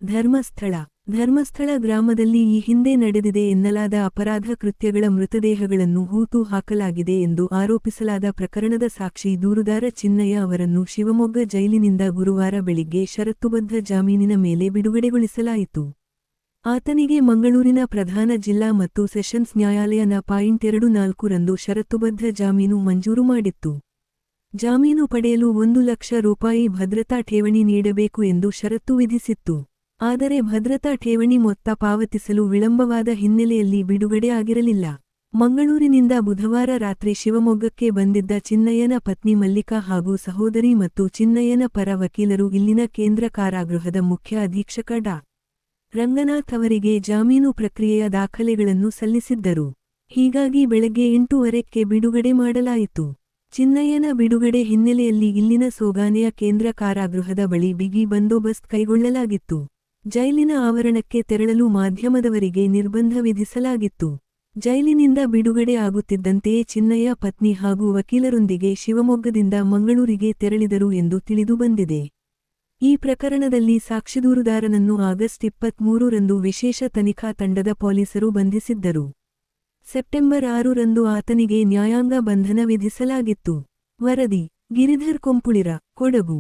ಧರ್ಮಸ್ಥಳ ಗ್ರಾಮದಲ್ಲಿ ಈ ಹಿಂದೆ ನಡೆದಿದೆ ಎನ್ನಲಾದ ಅಪರಾಧ ಕೃತ್ಯಗಳ ಮೃತದೇಹಗಳನ್ನು ಹೂತು ಹಾಕಲಾಗಿದೆ ಎಂದು ಆರೋಪಿಸಲಾದ ಪ್ರಕರಣದ ಸಾಕ್ಷಿ ದೂರುದಾರ ಚಿನ್ನಯ್ಯ ಅವರನ್ನು ಶಿವಮೊಗ್ಗ ಜೈಲಿನಿಂದ ಗುರುವಾರ ಬೆಳಿಗ್ಗೆ ಷರತ್ತುಬದ್ಧ ಜಾಮೀನಿನ ಮೇಲೆ ಬಿಡುಗಡೆಗೊಳಿಸಲಾಯಿತು. ಆತನಿಗೆ ಮಂಗಳೂರಿನ ಪ್ರಧಾನ ಜಿಲ್ಲಾ ಮತ್ತು ಸೆಷನ್ಸ್ ನ್ಯಾಯಾಲಯ ನ .24 ರಂದು ಷರತ್ತುಬದ್ಧ ಜಾಮೀನು ಮಂಜೂರು ಮಾಡಿತ್ತು. ಜಾಮೀನು ಪಡೆಯಲು 1 ಲಕ್ಷ ರೂಪಾಯಿ ಭದ್ರತಾ ಠೇವಣಿ ನೀಡಬೇಕು ಎಂದು ಷರತ್ತು ವಿಧಿಸಿತ್ತು. ಆದರೆ ಭದ್ರತಾ ಠೇವಣಿ ಮೊತ್ತ ಪಾವತಿಸಲು ವಿಳಂಬವಾದ ಹಿನ್ನೆಲೆಯಲ್ಲಿ ಬಿಡುಗಡೆ ಆಗಿರಲಿಲ್ಲ. ಮಂಗಳೂರಿನಿಂದ ಬುಧವಾರ ರಾತ್ರಿ ಶಿವಮೊಗ್ಗಕ್ಕೆ ಬಂದಿದ್ದ ಚಿನ್ನಯ್ಯನ ಪತ್ನಿ ಮಲ್ಲಿಕಾ ಹಾಗೂ ಸಹೋದರಿ ಮತ್ತು ಚಿನ್ನಯ್ಯನ ಪರ ವಕೀಲರು ಇಲ್ಲಿನ ಕೇಂದ್ರ ಕಾರಾಗೃಹದ ಮುಖ್ಯ ಅಧೀಕ್ಷಕ ಡಾ. ರಂಗನಾಥ್ ಅವರಿಗೆ ಜಾಮೀನು ಪ್ರಕ್ರಿಯೆಯ ದಾಖಲೆಗಳನ್ನು ಸಲ್ಲಿಸಿದ್ದರು. ಹೀಗಾಗಿ ಬೆಳಗ್ಗೆ 8:15ಕ್ಕೆ ಬಿಡುಗಡೆ ಮಾಡಲಾಯಿತು. ಚಿನ್ನಯ್ಯನ ಬಿಡುಗಡೆ ಹಿನ್ನೆಲೆಯಲ್ಲಿ ಇಲ್ಲಿನ ಸೋಗಾನೆಯ ಕೇಂದ್ರ ಕಾರಾಗೃಹದ ಬಳಿ ಬಿಗಿ ಬಂದೋಬಸ್ತ್ ಕೈಗೊಳ್ಳಲಾಗಿತ್ತು. ಜೈಲಿನ ಆವರಣಕ್ಕೆ ತೆರಳಲು ಮಾಧ್ಯಮದವರಿಗೆ ನಿರ್ಬಂಧ ವಿಧಿಸಲಾಗಿತ್ತು. ಜೈಲಿನಿಂದ ಬಿಡುಗಡೆ ಆಗುತ್ತಿದ್ದಂತೆಯೇ ಚಿನ್ನಯ್ಯ ಪತ್ನಿ ಹಾಗೂ ವಕೀಲರೊಂದಿಗೆ ಶಿವಮೊಗ್ಗದಿಂದ ಮಂಗಳೂರಿಗೆ ತೆರಳಿದರು ಎಂದು ತಿಳಿದುಬಂದಿದೆ. ಈ ಪ್ರಕರಣದಲ್ಲಿ ಸಾಕ್ಷಿದೂರುದಾರನನ್ನು ಆಗಸ್ಟ್ 23 ರಂದು ವಿಶೇಷ ತನಿಖಾ ತಂಡದ ಪೊಲೀಸರು ಬಂಧಿಸಿದ್ದರು. ಸೆಪ್ಟೆಂಬರ್ 6 ರಂದು ಆತನಿಗೆ ನ್ಯಾಯಾಂಗ ಬಂಧನ ವಿಧಿಸಲಾಗಿತ್ತು. ವರದಿ ಗಿರಿಧರ್ ಕೊಂಪುಳಿರ, ಕೊಡಗು.